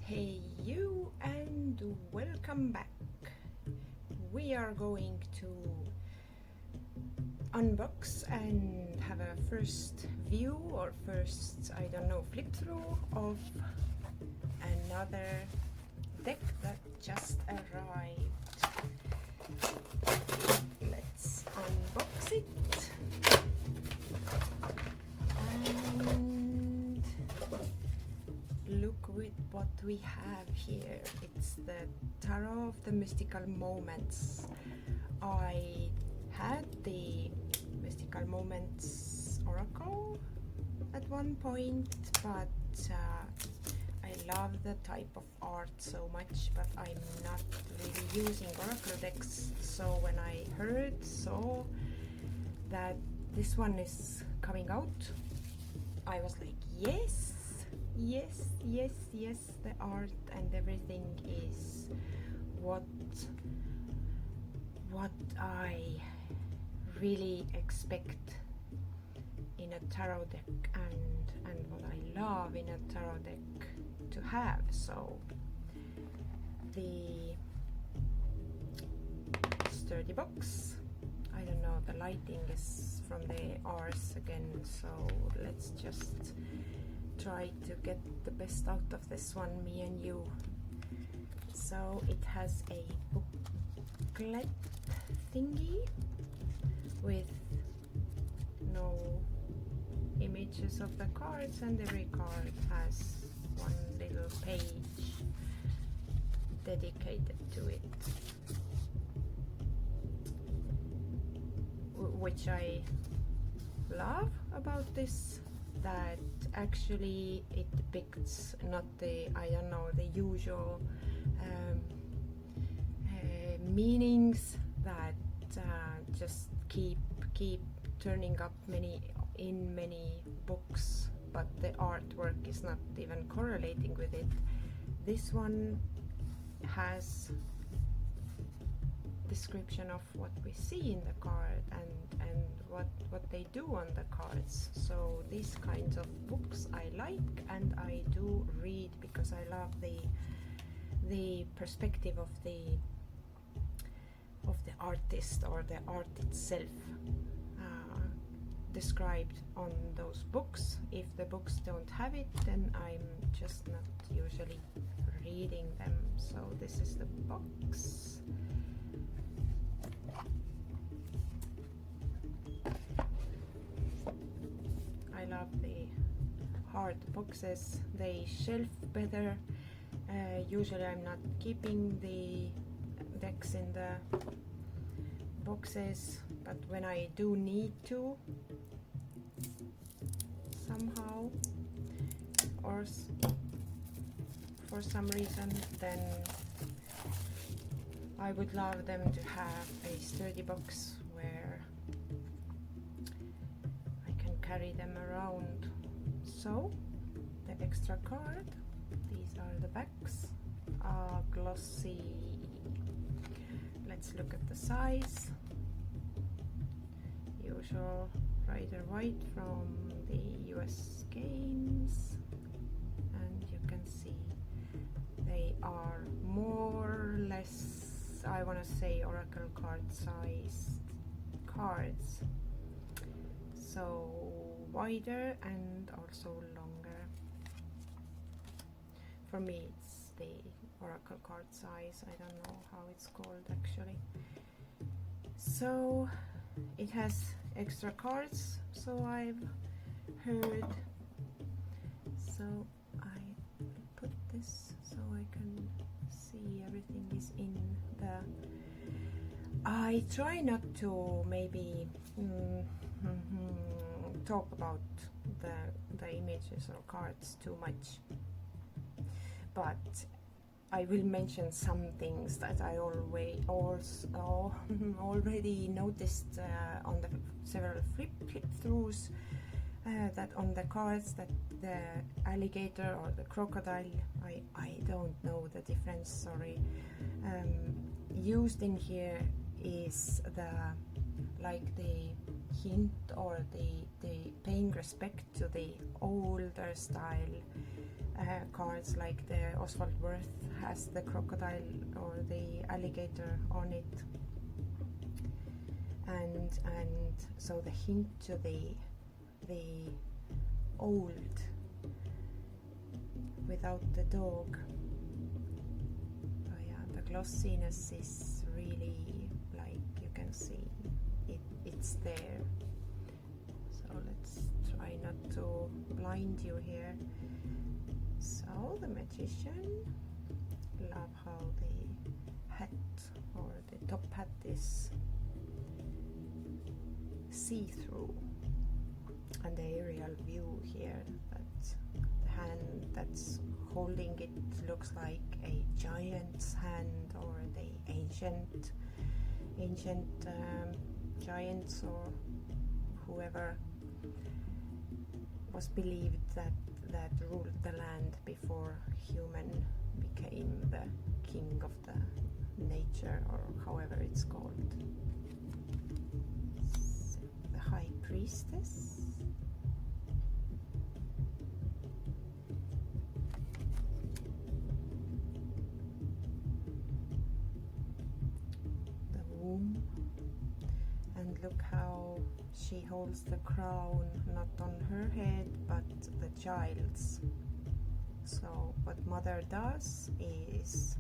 Hey you, and welcome back. We are going to unbox and have a first view or first, I don't know, flip through of another deck that just arrived. Let's unbox it. And look with what we have here. It's the Tarot of the Mystical Moments. I had the Mystical Moments Oracle at one point, but I love the type of art so much, but I'm not really using Oracle decks. So when I saw that this one is coming out, I was like, yes, the art and everything is what I really expect in a tarot deck and what I love in a tarot deck to have. So the sturdy box, I don't know, the lighting is from the R's again, so let's just try to get the best out of this one, me and you. So it has a booklet thingy with no images of the cards, and every card has one little page dedicated to it, which I love about this, that actually it depicts not the, I don't know, the usual meanings that just keep turning up in many books, but the artwork is not even correlating with it. This one has description of what we see in the card and what they do on the cards. So these kinds of books I like, and I do read because I love the perspective of the artist or the art itself described on those books. If the books don't have it, then I'm just not usually reading them. So this is the box. I love the hard boxes, they shelf better. Usually I'm not keeping the decks in the boxes, but when I do need to somehow or for some reason, then I would love them to have a sturdy box where I can carry them around. So the extra card, these are the backs, glossy. Let's look at the size. Usual Rider White from the US games, and you can see they are more or less, I want to say, Oracle card sized cards, so wider and also longer. For me it's the Oracle card size, I don't know how it's called actually. So it has extra cards, so I've heard. So I put this so I can see everything is in the. I try not to maybe talk about the images or cards too much, but I will mention some things that I already noticed on the several flip throughs, that on the cards, that the alligator or the crocodile, I don't know the difference, sorry, used in here is the hint or the paying respect to the older style cards, like the Oswald Wirth has the crocodile or the alligator on it, and so the hint to the old without the dog. Oh yeah, the glossiness is really, like, you can see it's there. So let's try not to blind you here. So the magician, love how the hat or the top hat is see-through, and the aerial view here, that the hand that's holding it looks like a giant's hand, or the ancient giants, or whoever was believed that ruled the land before human became the king of the nature, or however it's called. So, the high priestess. The womb. And look how she holds the crown not on her head but the child's. So what mother does is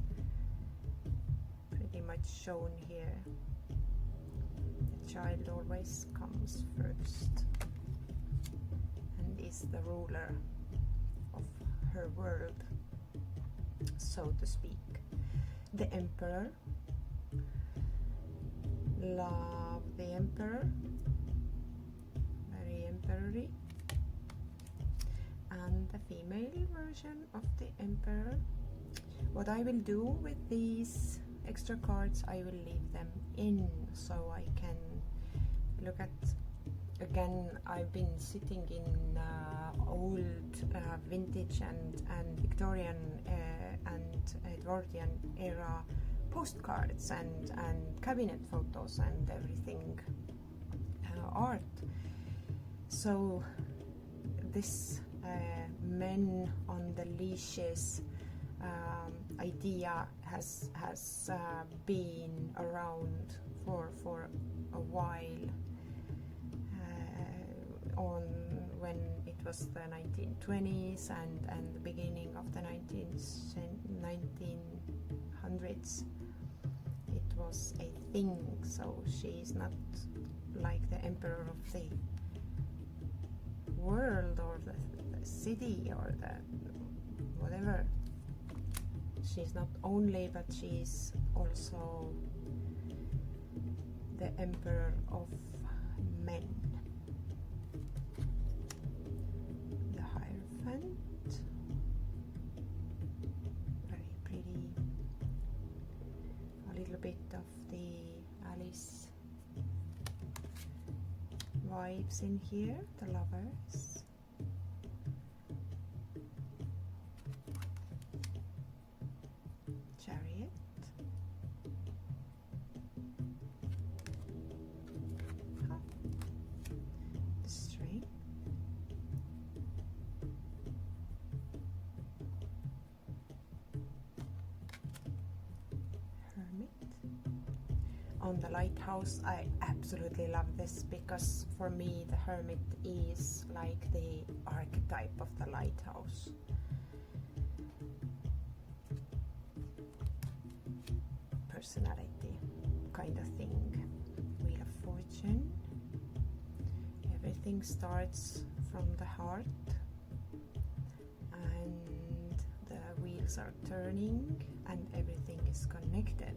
pretty much shown here. The child always comes first and is the ruler of her world, so to speak. The emperor. Love the emperor, very emperor-y. And the female version of the emperor. What I will do with these extra cards, I will leave them in so I can look at. Again, I've been sitting in old vintage and Victorian and Edwardian era postcards and cabinet photos and everything, art. So this men on the leashes idea has been around for a while, on when it was the 1920s and the beginning of the 1900s. It was a thing. So she's not like the emperor of the world or the city or the whatever. She's not only, but she's also the emperor of men. The Hierophant, very pretty. A little bit of the Alice vibes in here. The Lovers. Chariot. The String. Hermit. On the Lighthouse, I absolutely love this because for me the Hermit is like the archetype of the lighthouse. Personality kind of thing. Wheel of Fortune. Everything starts from the heart and the wheels are turning and everything is connected.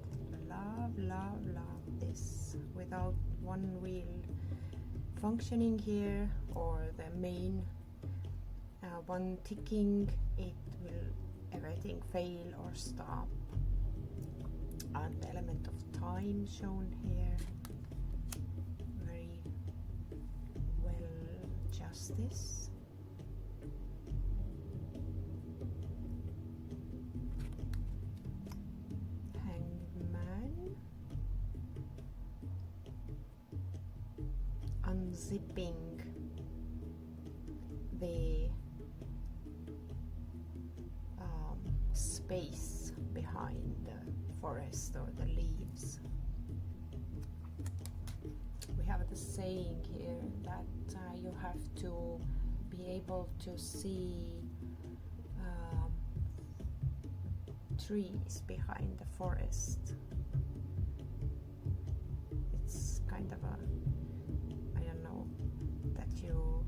Love, love, love this. Without one wheel functioning here or the main one ticking, it will everything fail or stop. And the element of time shown here, very well justice. Hanged Man, unzipping the space behind the forest or the leaves. We have the saying here that you have to be able to see trees behind the forest. It's kind of a, I don't know, that you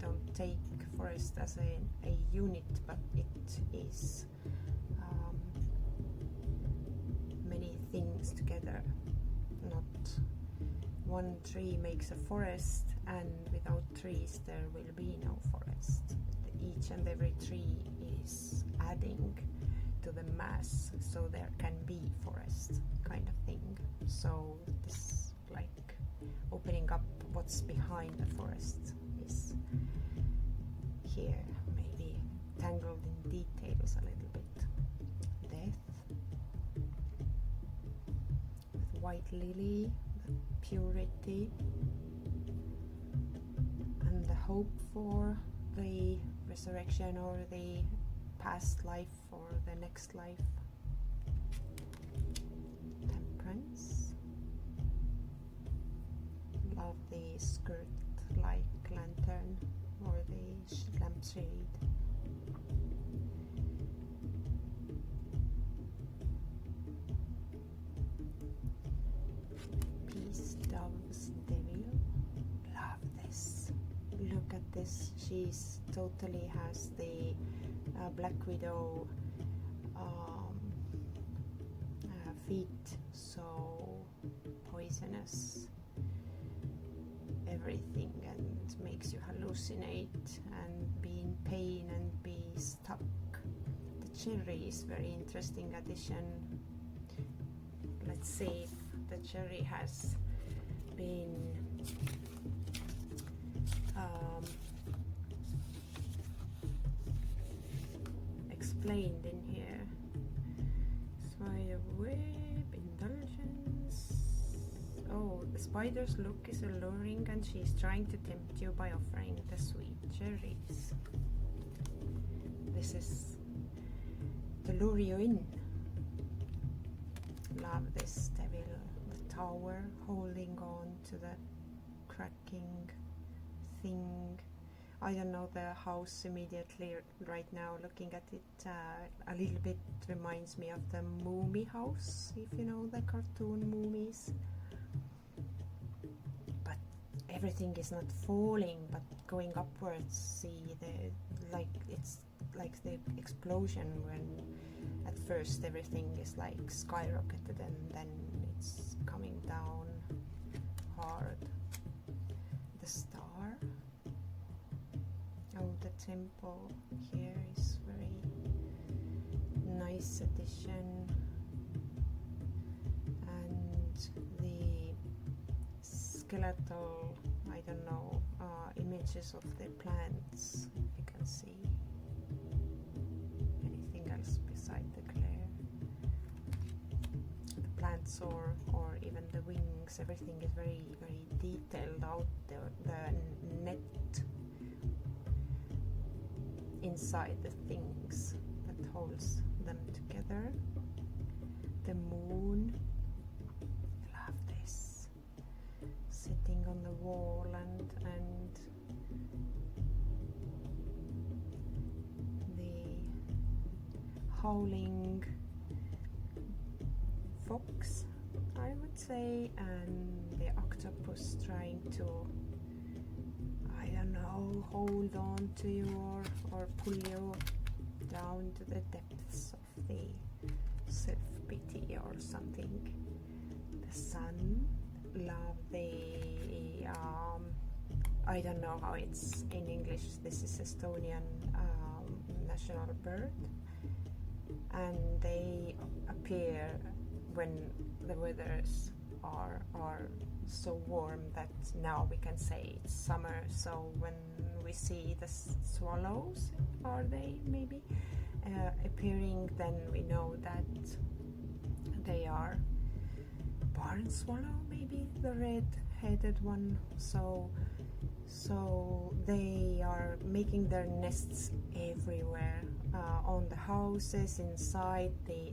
don't take forest as a unit, but it is many things together. Not one tree makes a forest, and without trees there will be no forest. Each and every tree is adding to the mass, so there can be forest, kind of thing. So this, like, opening up what's behind the forest is here, maybe tangled in details a little bit. Death with white lily, the purity and the hope for the resurrection or the past life or the next life. Temperance. Love the skirt like lantern or the lampshade. Peace, doves, devil. Love this. Look at this. She's totally has the black widow feet, so poisonous everything, and makes you hallucinate and be in pain and be stuck. The cherry is very interesting addition. Let's see if the cherry has been explained in here. Spider web, indulgence. Oh, the spider's look is alluring, and she is trying to tempt you by offering the sweet cherries. This is to lure you in. Love this devil. The tower holding on to the cracking thing. I don't know the house immediately right now. Looking at it, a little bit reminds me of the Moomy house, if you know the cartoon Moomies. But everything is not falling, but going upwards. See it's like the explosion when at first everything is like skyrocketed and then it's coming down hard. The star. Oh, the temple here is very nice addition, and the skeletal, I don't know, images of the plants you can see. Anything else beside the glare? The plants or even the wings, everything is very, very detailed out. The net inside the things that holds them together. The moon. I love this. Sitting on the wall and the howling fox, I would say, and the octopus trying to, I don't know, hold on to you or pull you down to the depths of the self-pity or something. The sun. Love the I don't know how it's in English. This is Estonian national bird, and they appear when the weathers are so warm that now we can say it's summer. So when we see the swallows, are they maybe appearing, then we know that they are barn swallow, maybe the red-headed one. So they are making their nests everywhere. on the houses, inside the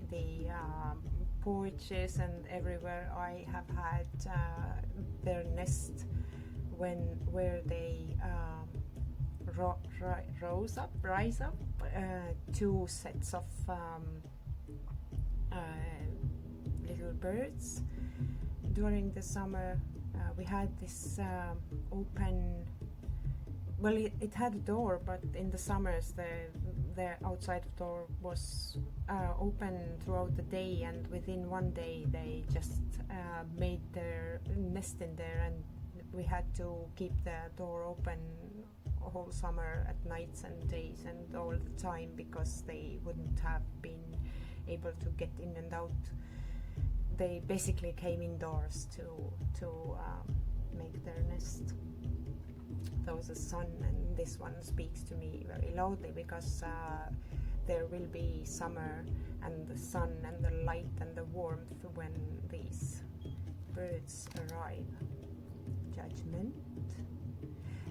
porches, and everywhere I have had their nest where they rise up two sets of little birds. During the summer we had this open, well, it had a door, but in the summers the outside door was open throughout the day, and within one day they just made their nest in there, and we had to keep the door open whole summer at nights and days and all the time, because they wouldn't have been able to get in and out. They basically came indoors to make their nest. There was a sun, and this one speaks to me very loudly, because there will be summer and the sun and the light and the warmth when these birds arrive. Judgment.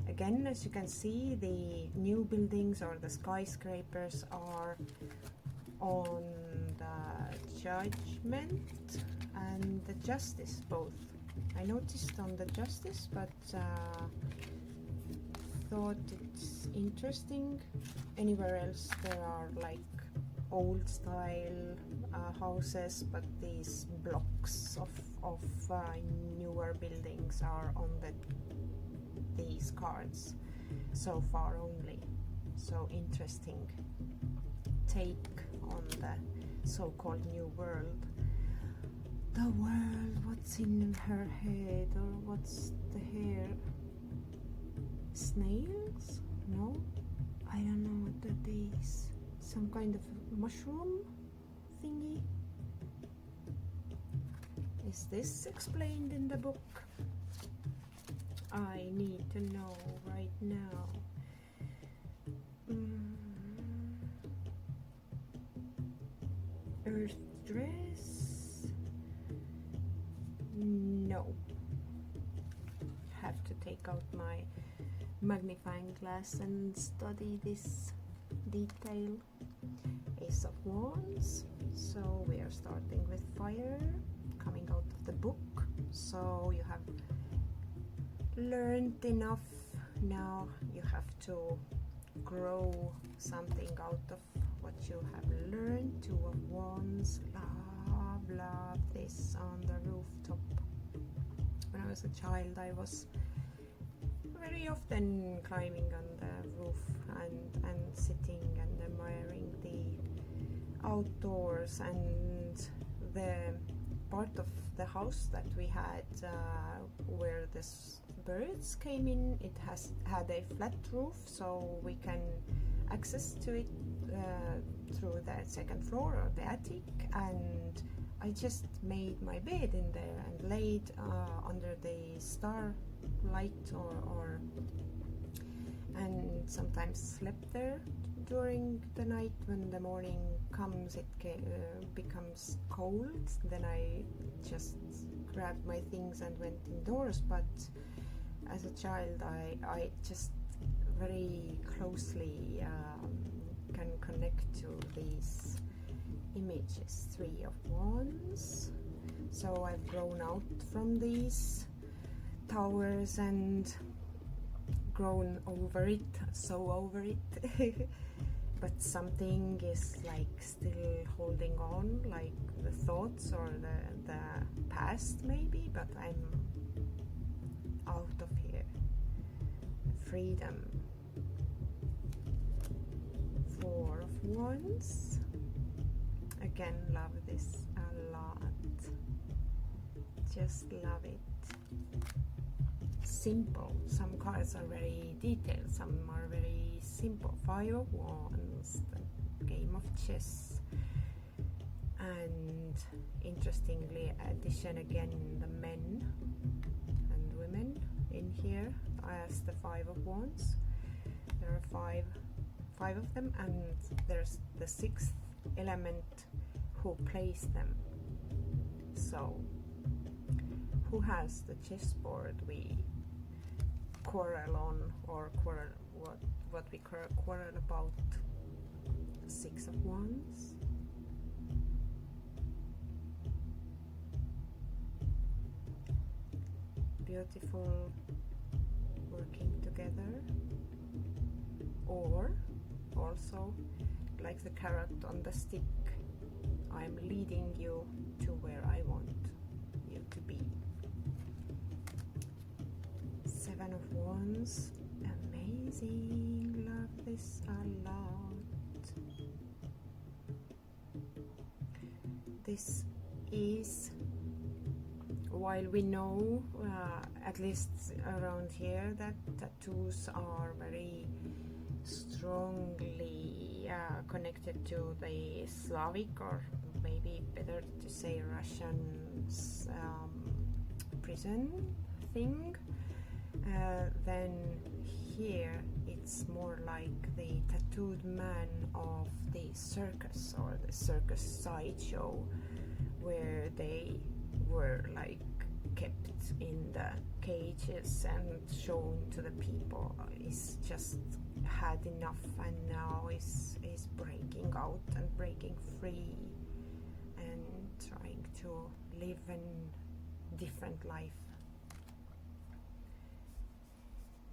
Again, as you can see, the new buildings or the skyscrapers are on the Judgment and the Justice both. I noticed on the Justice, but thought it's interesting. Anywhere else there are like old style houses, but these blocks of newer buildings are on these cards so far only. So interesting take on the so-called new world. The world, what's in her head, or what's the hair? Snails? No, I don't know what that is. Some kind of mushroom thingy. Is this explained in the book? I need to know right now. Earth dress? No. Have to take out my magnifying glass and study this detail. Ace of Wands. So we are starting with fire, coming out of the book. So you have learned enough. Now you have to grow something out of what you have learned. Two of Wands. Love this on the rooftop. When I was a child, I was very often climbing on the roof and sitting and admiring the outdoors, and the part of the house that we had where the birds came in, it had a flat roof, so we can access to it through the second floor or the attic, and I just made my bed in there and laid under the starlight and sometimes slept there during the night. When the morning comes, it becomes cold, then I just grabbed my things and went indoors. But as a child, I just very closely can connect to these images. Three of Wands. So I've grown out from these towers and grown over it, so over it. But something is like still holding on, like the thoughts or the past maybe, but I'm out of here. Freedom. Four of Wands. Again, love this a lot. Just love it. Simple. Some cards are very detailed, some are very simple. Five of Wands, the game of chess. And interestingly, addition again, the men and women in here as the Five of Wands. There are five of them, and there's the sixth element who plays them. So who has the chessboard we quarrel on, or quarrel what we quarrel about Six of Wands, beautiful working together, or also like the carrot on the stick, I'm leading you to where I want you to be. Seven of Wands, amazing, love this a lot. This is, while we know, at least around here, that tattoos are very strongly connected to the Slavic, or maybe better to say Russian prison thing, then here it's more like the tattooed man of the circus or the circus sideshow, where they were like kept in the cages and shown to the people. Is just had enough and now is breaking out and breaking free and trying to live a different life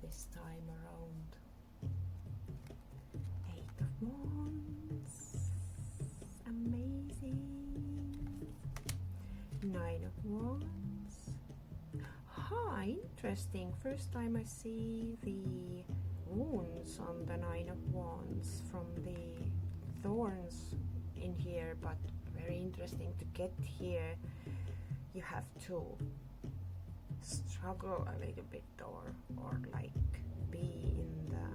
this time around. Eight of Wands, amazing. Nine of Wands. Interesting. First time I see the wounds on the Nine of Wands from the thorns in here, but very interesting. To get here you have to struggle a little bit, or like be in the,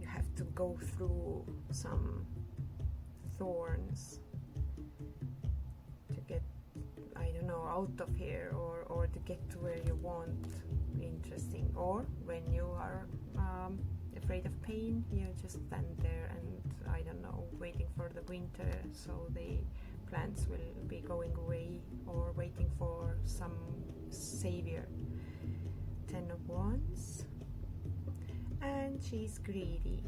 you have to go through some thorns to get, I don't know, out of here, or to get to where you want. Interesting. Or when you are afraid of pain, you just stand there and, I don't know, waiting for the winter so the plants will be going away, or waiting for some savior. Ten of Wands, and she's greedy.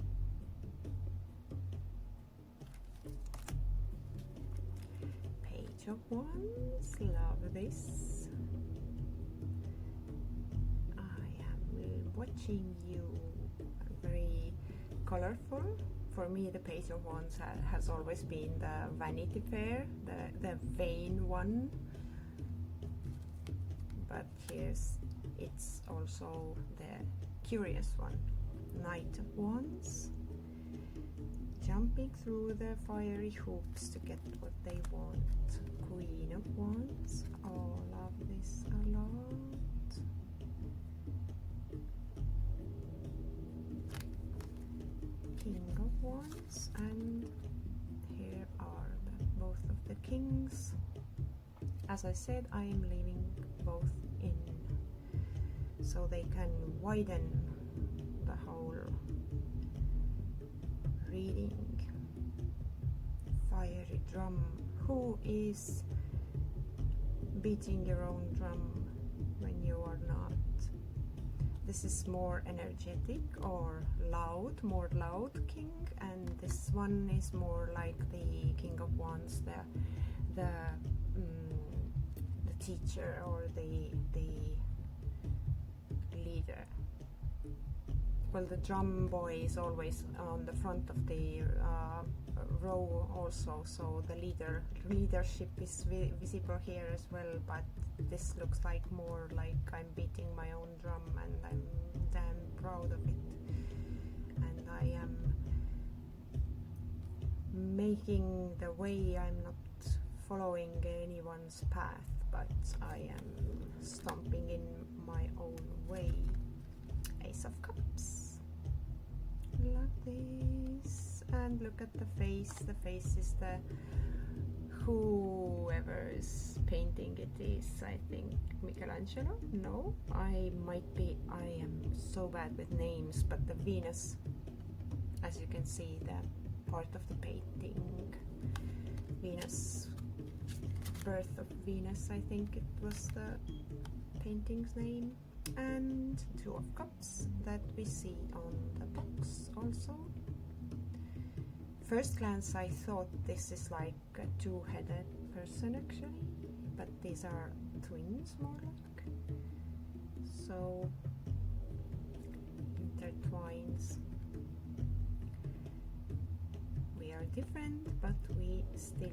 Page of Wands, love this. Watching you, very colorful. For me, the Page of Wands has always been the Vanity Fair, the vain one. But here's, it's also the curious one. Knight of Wands, jumping through the fiery hoops to get what they want. Queen of Wands, oh, love this a lot. King of Wands, and here are both of the kings. As I said, I am leaving both in so they can widen the whole reading. Fiery drum. Who is beating your own drum when you are not? This is more energetic or loud, more loud king, and this one is more like the King of Wands, the teacher or the leader. Well, the drum boy is always on the front of the row also, so the leadership is visible here as well, but this looks like more like I'm beating my own drum, and I'm damn proud of it, and I am making the way. I'm not following anyone's path, but I am stomping in my own way. Ace of Cups, love this. And look at the face. The face is the, whoever is painting it is, I think, Michelangelo? No, I am so bad with names, but the Venus, as you can see, the part of the painting, Venus, Birth of Venus, I think it was the painting's name. and Two of Cups that we see on the box also. First glance I thought this is like a two-headed person actually, but these are twins more like. So intertwines. We are different, but we still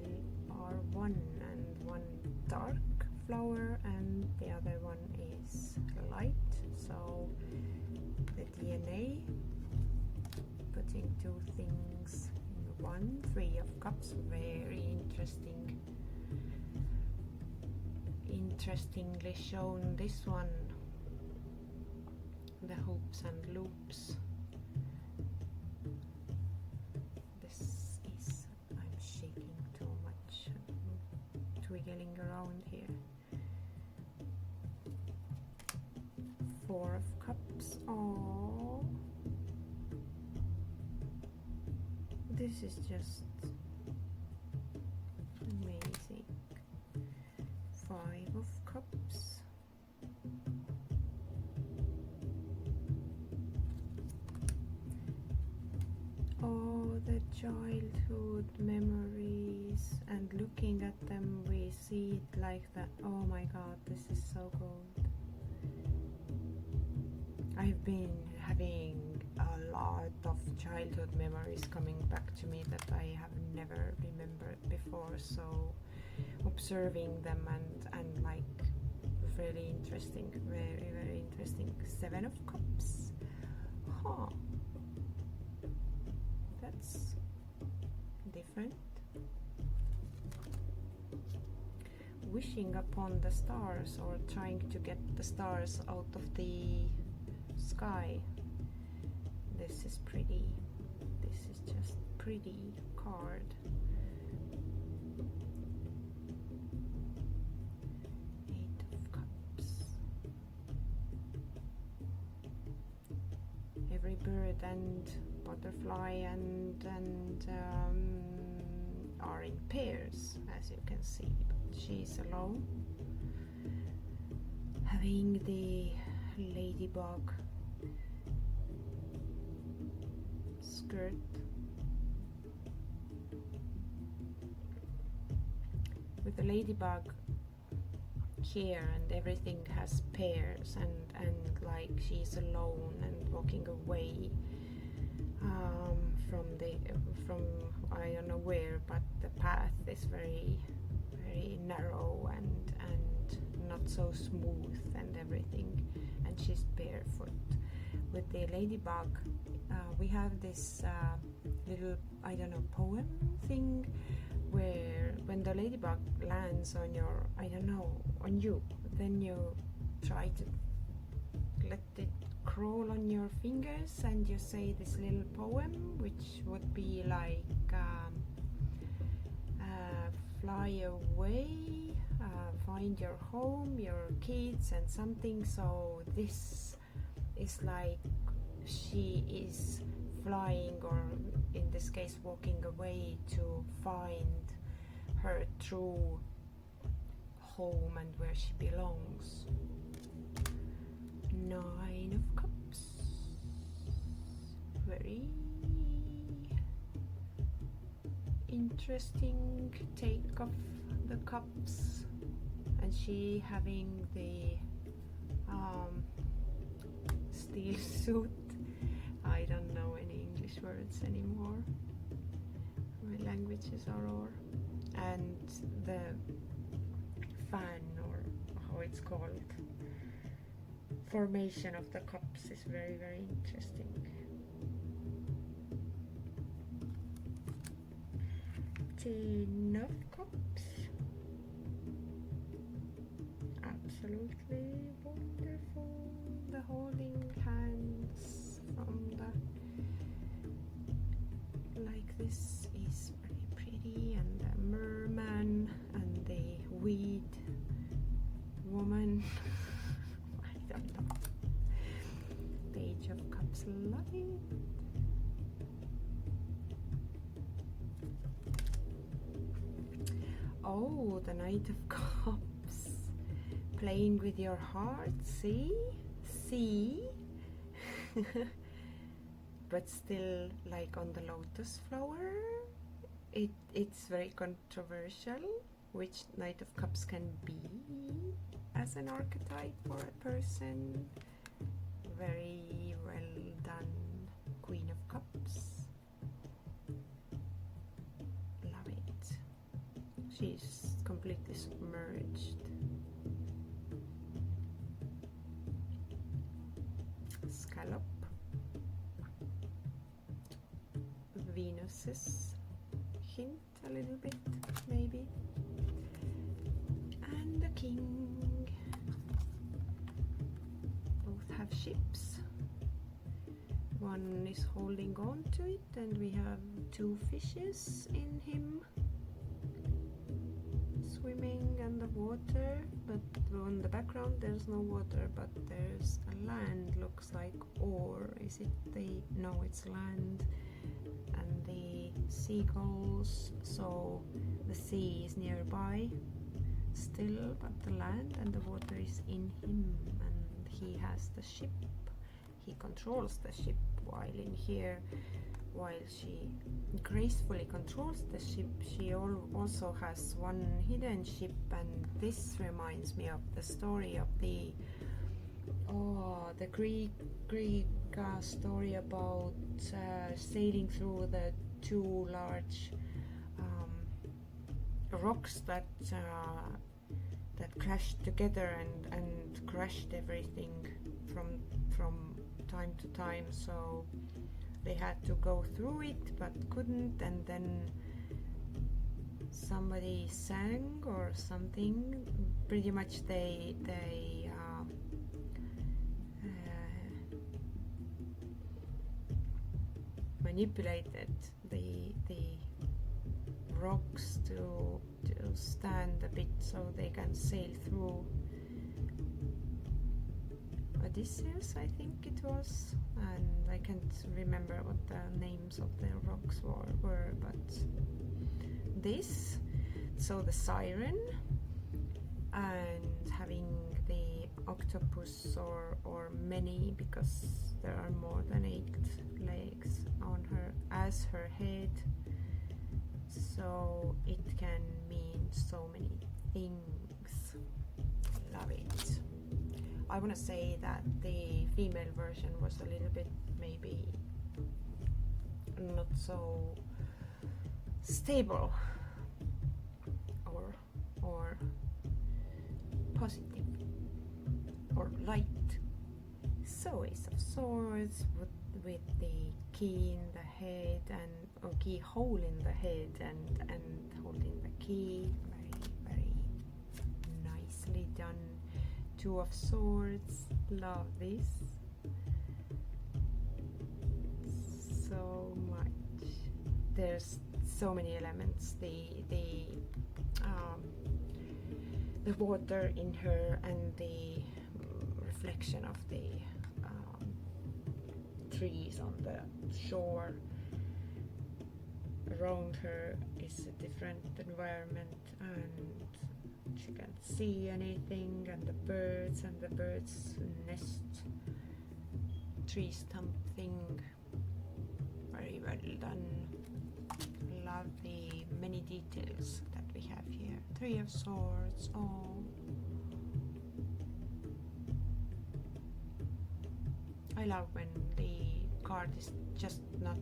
are one, and one dark flower and the other one is light. So the DNA, putting two things in one. Three of Cups, very interestingly shown, this one, the hoops and loops. This is, I'm shaking too much, twiggling around here. Four of Cups. Oh, this is just amazing. Five of Cups. Oh, the childhood memories, and looking at them we see it like that. Oh my god, this is so good. I've been having a lot of childhood memories coming back to me that I have never remembered before, so observing them and like really interesting, very interesting. Seven of Cups. Huh. That's different. Wishing upon the stars, or trying to get the stars out of the sky. This is pretty. This is just pretty card. Eight of Cups. Every bird and butterfly and are in pairs, as you can see, but she's alone, having the ladybug skirt. With the ladybug here, and everything has pairs, and like she's alone and walking away from I don't know where, but the path is very narrow and not so smooth and everything, and she's barefoot. With the ladybug, we have this little, I don't know, poem thing where when the ladybug lands on your, I don't know, on you, then you try to let it crawl on your fingers and you say this little poem, which would be like fly away, find your home, your kids and something. So this is like she is flying, or in this case walking away, to find her true home and where she belongs. Nine of Cups. Very interesting take of the cups, and she having the steel suit. I don't know any English words anymore. My languages are all. And the fan, or how it's called, formation of the cups is very interesting. Ten of Cups. Absolutely wonderful. The holding hands from the like this is very pretty, and the merman and the weed woman. I don't know. Page of Cups, love it. Oh, the Knight of Cups, playing with your heart. See sea, but still like on the lotus flower. It's very controversial which Knight of Cups can be as an archetype for a person. Very well done, Queen of Cups. Love it. She's completely submerged. Scallop. Venus's hint a little bit, maybe. And the king. Both have ships. One is holding on to it, and we have two fishes in him swimming in the water, but on the background there's no water, but there's a land, looks like, or is it the, no, it's land, and the seagulls, so the sea is nearby still, but the land and the water is in him, and he has the ship. He controls the ship, while in here, while she gracefully controls the ship, she also has one hidden ship, and this reminds me of the story of the Greek story about sailing through the two large rocks that crashed together and crushed everything from time to time, so they had to go through it but couldn't, and then somebody sang or something. Pretty much they manipulated the rocks to stand a bit so they can sail through. Odysseus, I think it was, and I can't remember what the names of the rocks were, but this, so the siren, and having the octopus or many, because there are more than 8 legs on her as her head, so it can mean so many things. Love it. I want to say that the female version was a little bit maybe not so stable or positive or light. So Ace of Swords with the key in the head and keyhole in the head and holding the key, very nicely done. Two of Swords, love this so much. There's so many elements. The water in her and the reflection of the trees on the shore around her is a different environment, and she can't see anything, and the birds nest tree stump thing, very well done. Love the many details that we have here. 3 of Swords. Oh, I love when the card is just not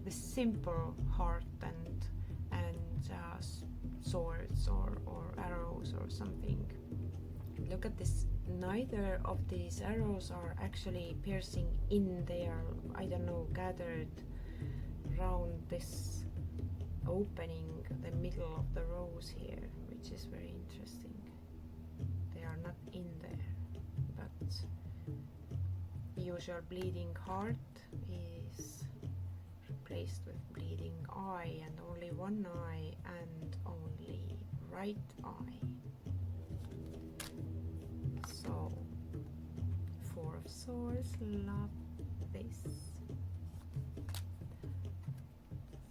the simple heart and swords or arrows or something. Look at this, neither of these arrows are actually piercing in. They are, I don't know, gathered around this opening, the middle of the rose here, which is very interesting. They are not in there, but usual bleeding heart is replaced with bleeding eye, and only one eye and only right eye. So 4 of Swords, love this.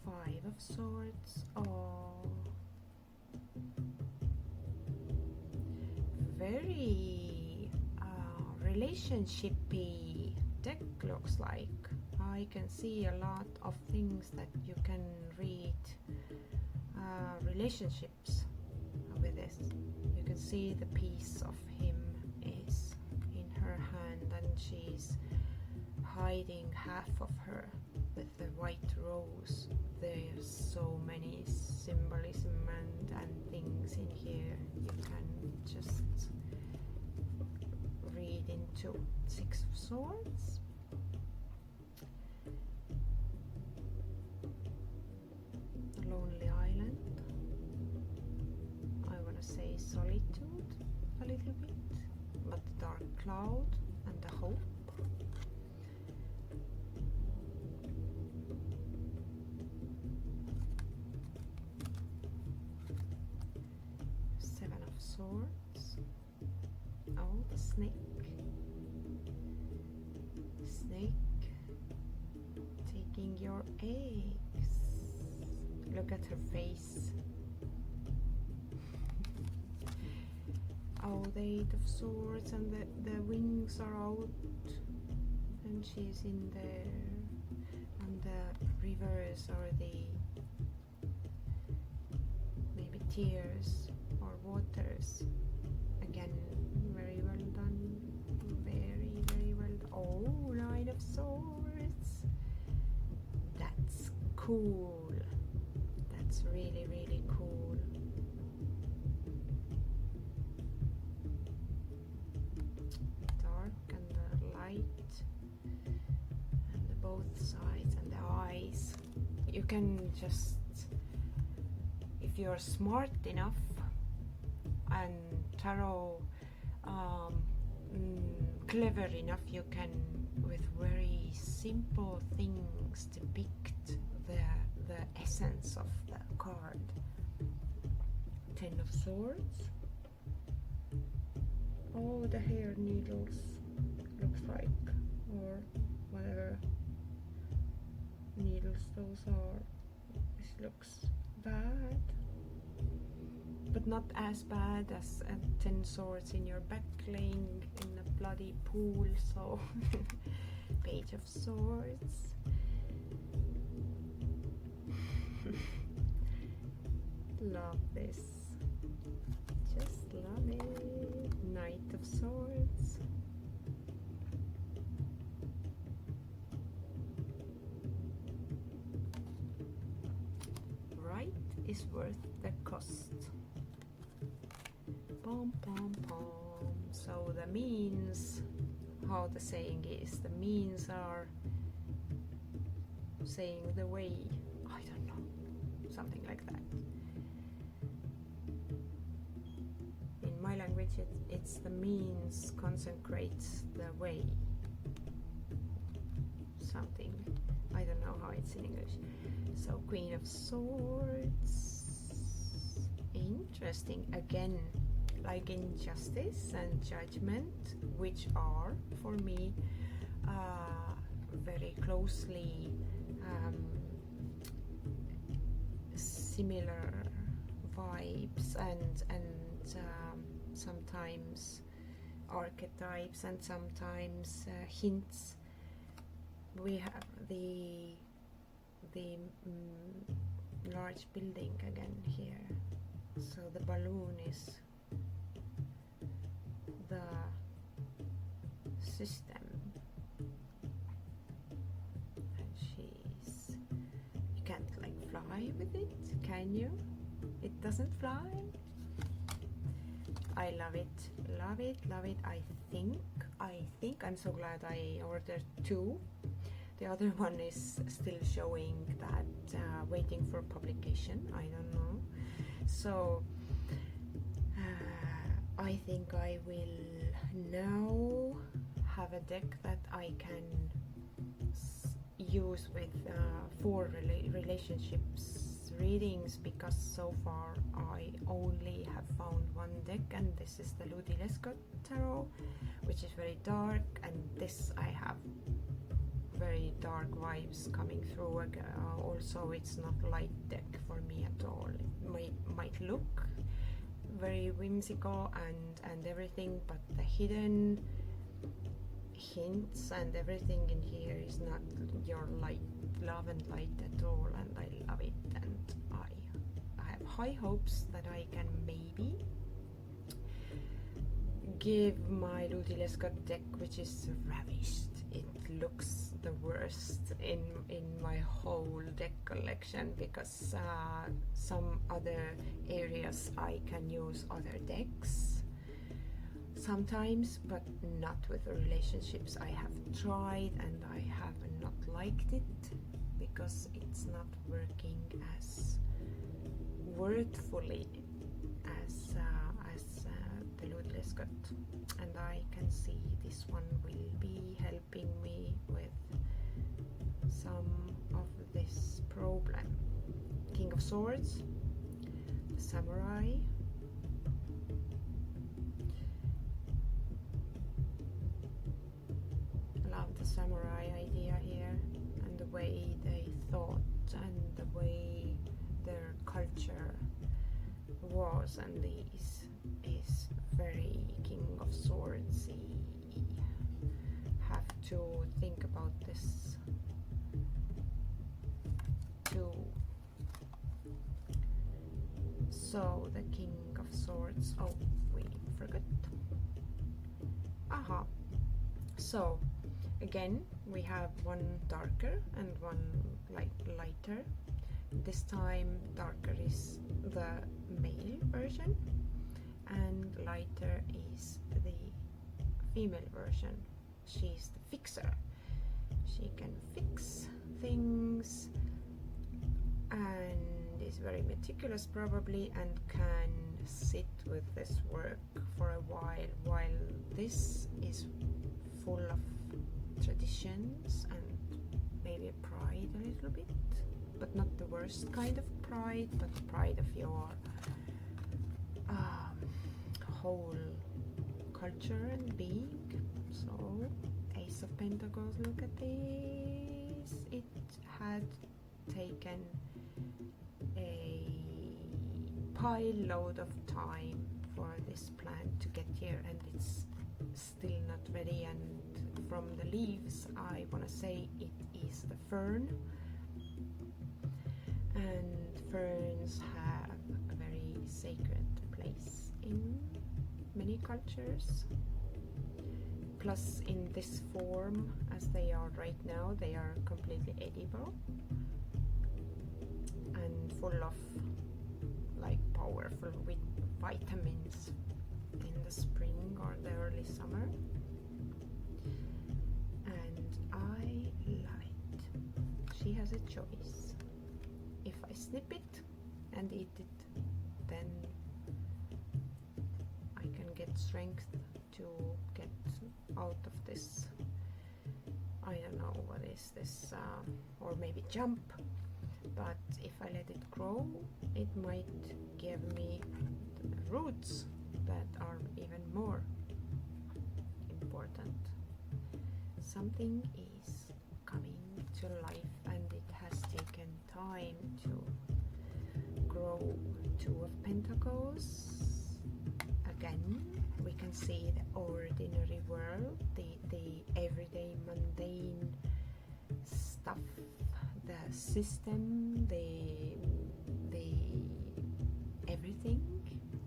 5 of Swords, oh, very relationshipy deck looks like. I can see a lot of things that you can read relationships with this. You can see the piece of him is in her hand and she's hiding half of her with the white rose. There's so many symbolism and things in here you can just read into. Six of Swords. Lonely Island. I want to say solitude a little bit, but the dark cloud and the hope. Seven of Swords. Oh, the snake. Snake taking your eggs. Look at her face. Oh, the Eight of Swords, and the wings are out, and she's in there, and the rivers are the maybe tears or waters. Again, very well done. Very, very well done. Oh, Nine of Swords. That's cool. That's really, really cool. Dark and the light, and the both sides, and the eyes. You can just, if you're smart enough and tarot clever enough, you can with very simple things depict the essence of the card. Ten of Swords. Oh, the hair needles looks like, or whatever needles those are. This looks bad, but not as bad as 10 swords in your back laying in a bloody pool. So Page of Swords. Love this, just love it. Knight of Swords. Right is worth the cost. Pom pom pom. So the means, how the saying is, the means are saying the way. I don't know, something like that. In my language, it's the means consecrates the way. Something. I don't know how it's in English. So Queen of Swords. Interesting. Again, like Injustice and Judgment, which are for me very closely similar vibes and sometimes archetypes and sometimes hints. We have the large building again here. So the balloon is the system, and you can't like fly with it, can you? It doesn't fly. I love it, love it, love it. I think I'm so glad I ordered two. The other one is still showing that waiting for publication. I don't know. So I think I will now have a deck that I can use with for relationships readings, because so far I only have found one deck, and this is the Ludi Lescott Tarot, which is very dark, and this I have very dark vibes coming through. Also, it's not light deck for me at all. It might look very whimsical and everything, but the hidden hints, and everything in here is not your love and light at all, and I love it, and I have high hopes that I can maybe give my Ludile Scott deck, which is ravished. It looks the worst in my whole deck collection, because some other areas I can use other decks sometimes, but not with relationships. I have tried and I have not liked it because it's not working as wordfully as the Ludile Scott, and I can see this one will be helping me with some of this problem. King of Swords, the Samurai, love the samurai idea here, and the way they thought and the way their culture was, and these is very King of Swords. Have to think about this too. So the King of Swords, oh, we forgot. Aha. So again, we have one darker and one lighter. This time darker is the male version and lighter is the female version. She's the fixer. She can fix things and is very meticulous probably, and can sit with this work for a while this is full of traditions and maybe pride a little bit, but not the worst kind of pride, but pride of your whole culture and being. So Ace of Pentacles, look at this. It had taken a pile load of time for this plant to get here, and it's still not ready. And from the leaves, I want to say it is the fern, and ferns have a very sacred place in many cultures. Plus, in this form as they are right now, they are completely edible and full of powerful with vitamins in the spring or the early summer. And I lied. She has a choice. If I snip it and eat it, then I can get strength to get out of this. I don't know what is this, or maybe jump. But if I let it grow, it might give me roots that are even more important. Something is coming to life, and it has taken time to grow. Two of Pentacles. Again, we can see the ordinary world, the everyday mundane stuff, the system, the everything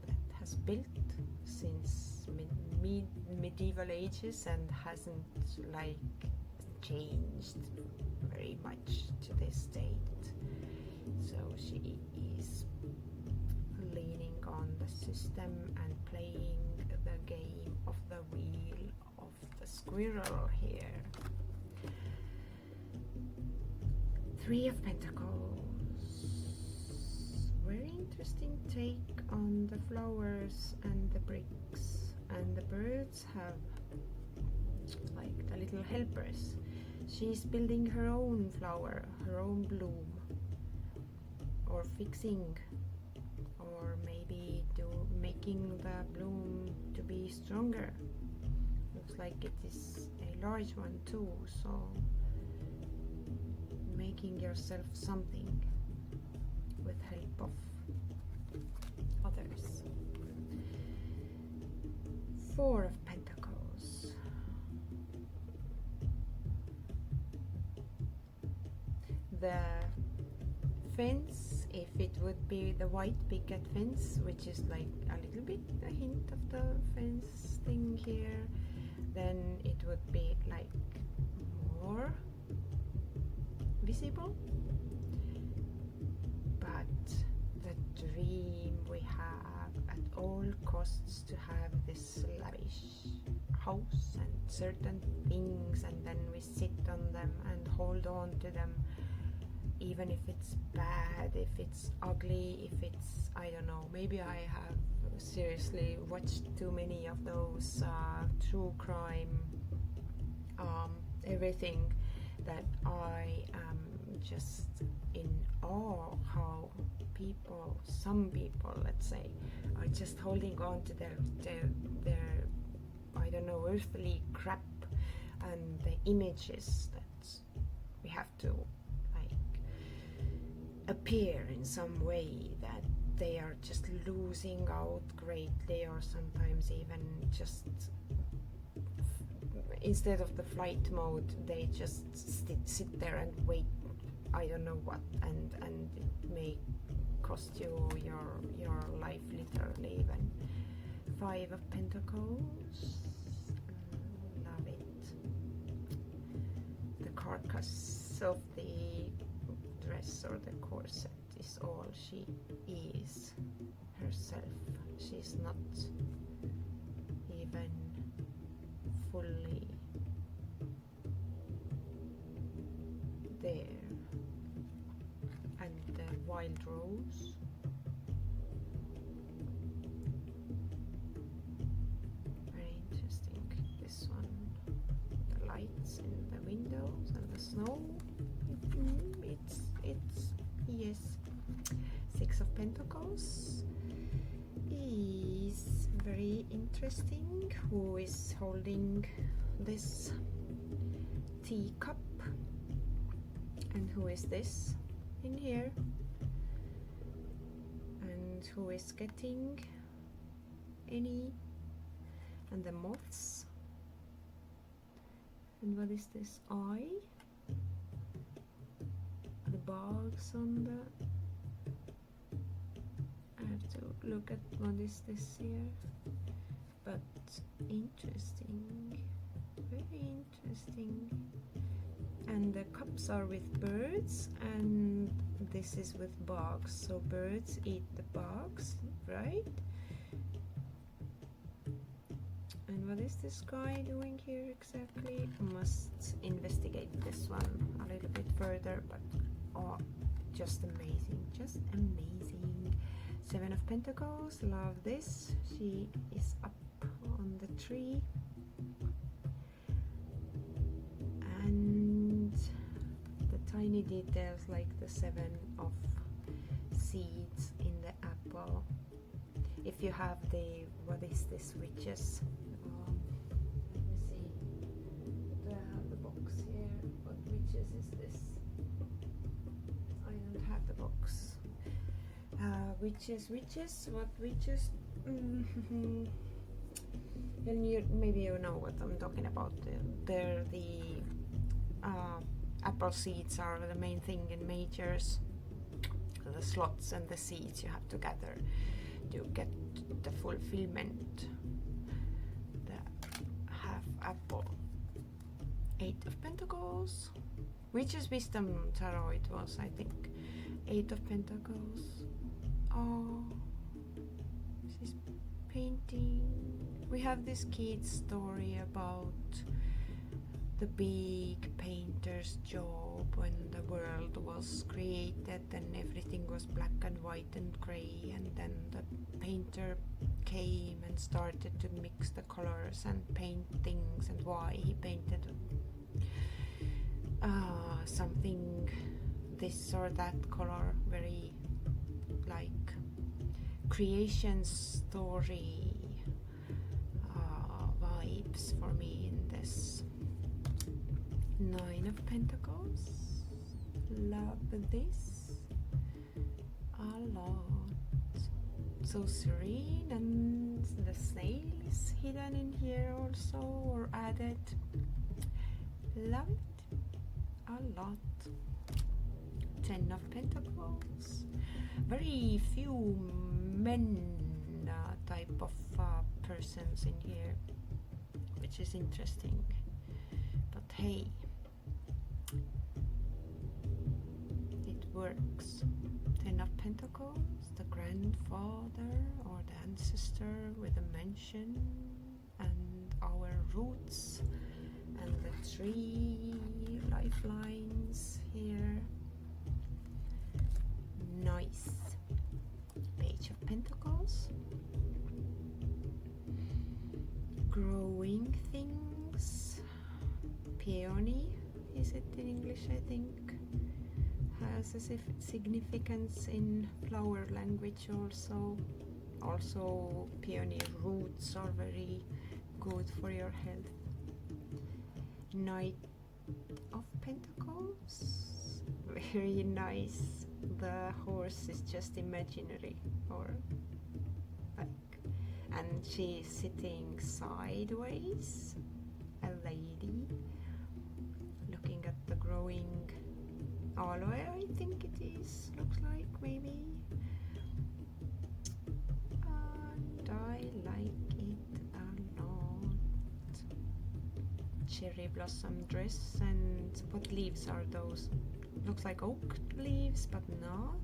that has built since medieval ages and hasn't changed very much to this date. So she is leaning on the system and playing the game of the wheel of the squirrel here. Three of Pentacles. Very interesting take on the flowers and the bricks, and the birds have the little helpers. She's building her own flower, her own bloom, or fixing, or maybe making the bloom to be stronger. Looks like it is a large one too, so making yourself something with help of others. Four of Pentacles. the fence, if it would be the white picket fence, which is like a little bit a hint of the fence thing here, then it would be like more visible. But the dream we have at all costs to have this lavish house and certain things, and then we sit on them and hold on to them, even if it's bad, if it's ugly, if it's, I don't know, maybe I have seriously watched too many of those true crime everything, that I am just in awe how some people, let's say, are just holding on to their I don't know, earthly crap, and the images that we have to like appear in some way, that they are just losing out greatly, or sometimes even just instead of the flight mode, they just sit there and wait, I don't know what, and it may cost you your life literally. Even 5 of Pentacles, love it. The carcass of the dress or the corset is all she is herself. She's not even fully there. And the wild rose, very interesting. This one, the lights in the windows and the snow. It's yes. 6 of Pentacles is very interesting. Who is holding this teacup, and who is this in here, and who is getting any, and the moths, and what is this eye, the bugs on the, I have to look at what is this here, but interesting, very interesting. And the cups are with birds, and this is with bugs, so birds eat the bugs, right? And what is this guy doing here exactly? Must investigate this one a little bit further, but oh, just amazing, just amazing. 7 of Pentacles, love this. She is up on the tree, and the tiny details like the 7 of seeds in the apple. If you have the, what is this, witches? Let me see. Do I have the box here? What witches is this? I don't have the box. Witches, what witches? And you, maybe you know what I'm talking about. They're the apple seeds are the main thing in majors. The slots and the seeds you have to gather to get the fulfillment. The half apple. 8 of Pentacles. Witch's Wisdom Tarot it was, I think. 8 of Pentacles. Oh, she's painting. We have this kid story about the big painter's job when the world was created and everything was black and white and grey, and then the painter came and started to mix the colors and paint things, and why he painted something this or that color, very like creation story vibes for me in this. 9 of Pentacles, love this a lot. So serene, and the snail is hidden in here also, or added. Love it a lot. Ten of Pentacles. Very few men type of persons in here, which is interesting. But hey, it works. Ten of Pentacles, the grandfather or the ancestor with a mansion, and our roots, and the three lifelines here. Nice. Page of Pentacles. Growing things. Peony, is it in English, I think? Has a significance in flower language also. Also, peony roots are very good for your health. Knight of Pentacles. Very nice. The horse is just imaginary, or like, and she's sitting sideways, a lady looking at the growing aloe, I think it is, looks like, maybe. And I like it a lot. Cherry blossom dress, and what leaves are those? Looks like oak leaves, but not.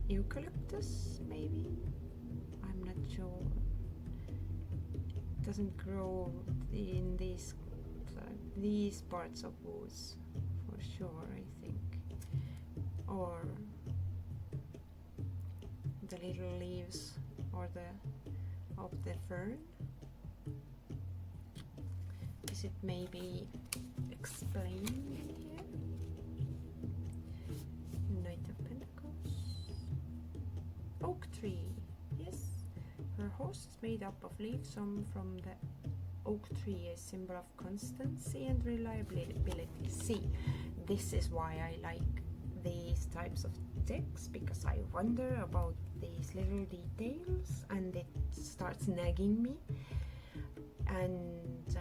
Eucalyptus, maybe? I'm not sure. It doesn't grow in these parts of woods, for sure, I think. Or the little leaves, or of the fern. Is it maybe explained here? Knight of Pentacles. Oak tree, yes. Her horse is made up of leaves from the oak tree, a symbol of constancy and reliability. See, this is why I like these types of decks, because I wonder about these little details and it starts nagging me. And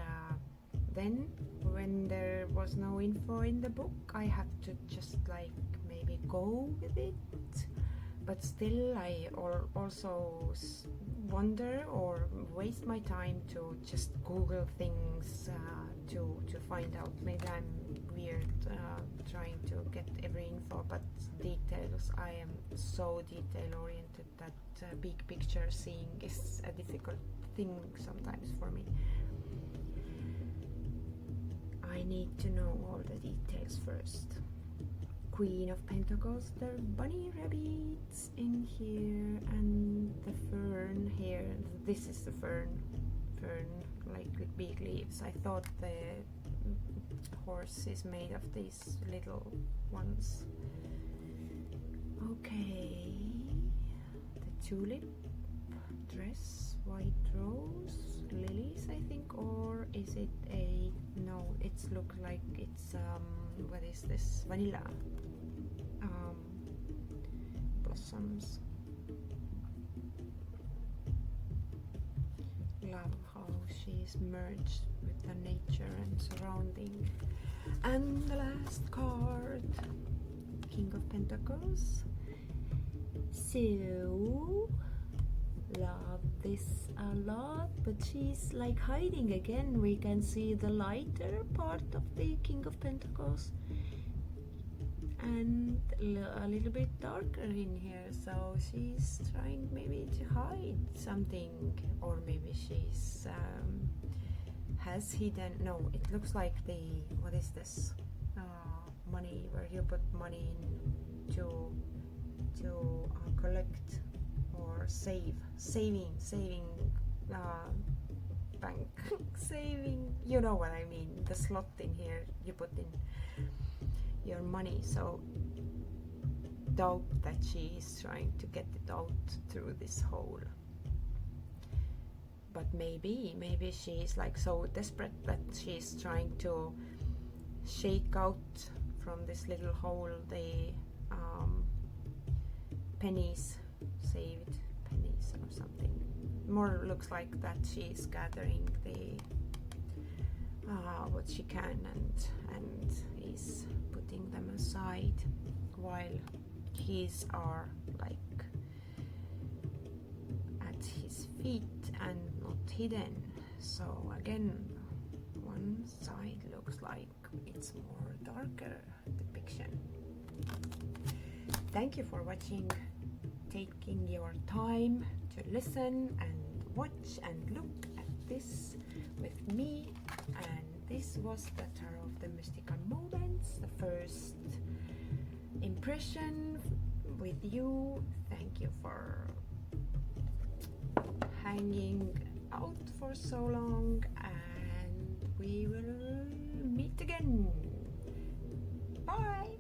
then when there was no info in the book, I had to just like maybe go with it. But still, I also wonder or waste my time to just Google things to find out. Maybe I'm weird trying to get every info, but details, I am so detail oriented that big picture seeing is a difficult thing sometimes for me. I need to know all the details first. Queen of Pentacles, there are bunny rabbits in here, and the fern here. This is the fern like with big leaves. I thought the horse is made of these little ones. Okay, the tulip dress, white rose, lilies, I think, or is it a, no, it's look like it's what is this, vanilla blossoms. Love how she's merged with the nature and surrounding. And the last card, King of Pentacles. So love this a lot, but she's like hiding again. We can see the lighter part of the King of Pentacles and a little bit darker in here, so she's trying maybe to hide something, or maybe she's has hidden, no, it looks like the, what is this, money, where you put money in to collect or saving bank saving, you know what I mean, the slot in here you put in your money. So doubt that she is trying to get it out through this hole, but maybe she's like so desperate that she's trying to shake out from this little hole the pennies, saved pennies or something. More looks like that she's gathering the what she can, and he's putting them aside while his are like at his feet and not hidden. So again, one side looks like it's more darker depiction. Thank you for watching, taking your time to listen and watch and look at this with me. And this was the Tarot of the Mystical Moments, the first impression with you. Thank you for hanging out for so long, and we will meet again. Bye.